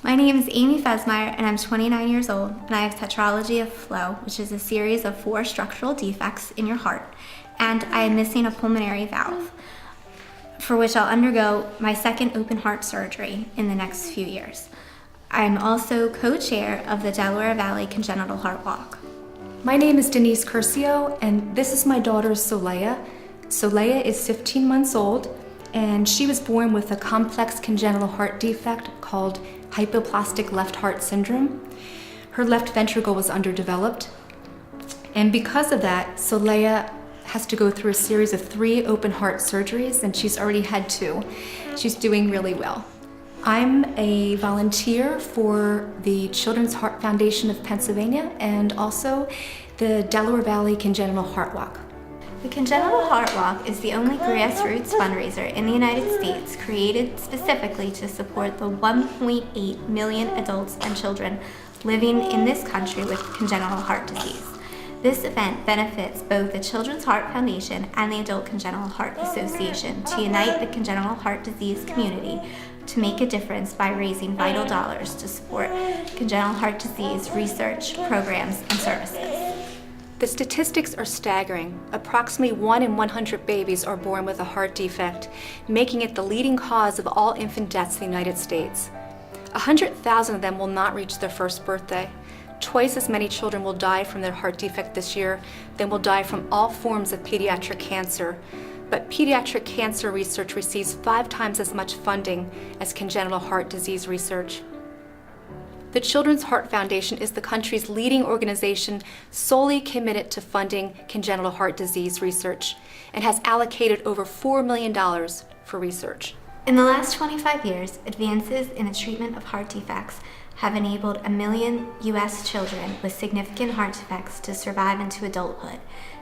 My name is Amy Fesmeyer and I'm 29 years old and I have tetralogy of flow, which is a series of 4 structural defects in your heart, and I am missing a pulmonary valve, for which I'll undergo my second open heart surgery in the next few years. I'm also co-chair of the Delaware Valley Congenital Heart Walk. My name is Denise Curcio and this is my daughter Soleya. Soleya is 15 months old and she was born with a complex congenital heart defect called hypoplastic left heart syndrome. Her left ventricle was underdeveloped, and because of that, Soleya has to go through a series of 3 open heart surgeries, and she's already had 2. She's doing really well. I'm a volunteer for the Children's Heart Foundation of Pennsylvania and also the Delaware Valley Congenital Heart Walk. The Congenital Heart Walk is the only grassroots fundraiser in the United States created specifically to support the 1.8 million adults and children living in this country with congenital heart disease. This event benefits both the Children's Heart Foundation and the Adult Congenital Heart Association to unite the congenital heart disease community to make a difference by raising vital dollars to support congenital heart disease research, programs, and services. The statistics are staggering. Approximately 1 in 100 babies are born with a heart defect, making it the leading cause of all infant deaths in the United States. 100,000 of them will not reach their first birthday. Twice as many children will die from their heart defect this year than will die from all forms of pediatric cancer. But pediatric cancer research receives 5 times as much funding as congenital heart disease research. The Children's Heart Foundation is the country's leading organization solely committed to funding congenital heart disease research and has allocated over $4 million for research. In the last 25 years, advances in the treatment of heart defects have enabled 1 million U.S. children with significant heart defects to survive into adulthood.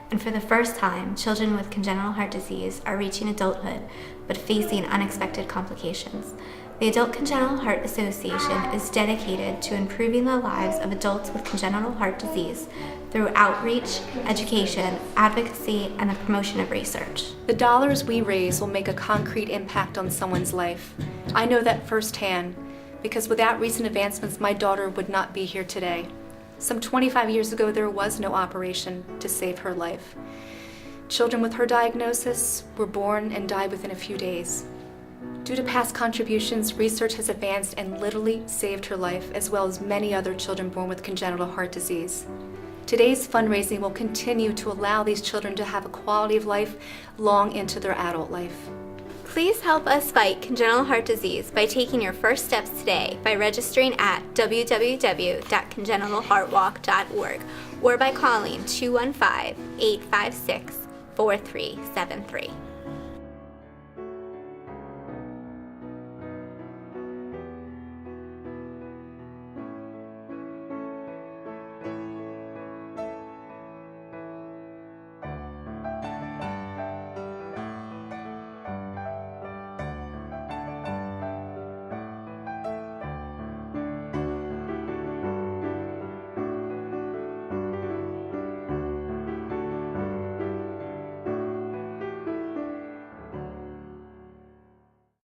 And for the first time, children with congenital heart disease are reaching adulthood but facing unexpected complications. The Adult Congenital Heart Association is dedicated to improving the lives of adults with congenital heart disease through outreach, education, advocacy, and the promotion of research. The dollars we raise will make a concrete impact on someone's life. I know that firsthand, because without recent advancements, my daughter would not be here today. Some 25 years ago, there was no operation to save her life. Children with her diagnosis were born and died within a few days. Due to past contributions, research has advanced and literally saved her life, as well as many other children born with congenital heart disease. Today's fundraising will continue to allow these children to have a quality of life long into their adult life. Please help us fight congenital heart disease by taking your first steps today by registering at www.congenitalheartwalk.org or by calling 215-856-4373.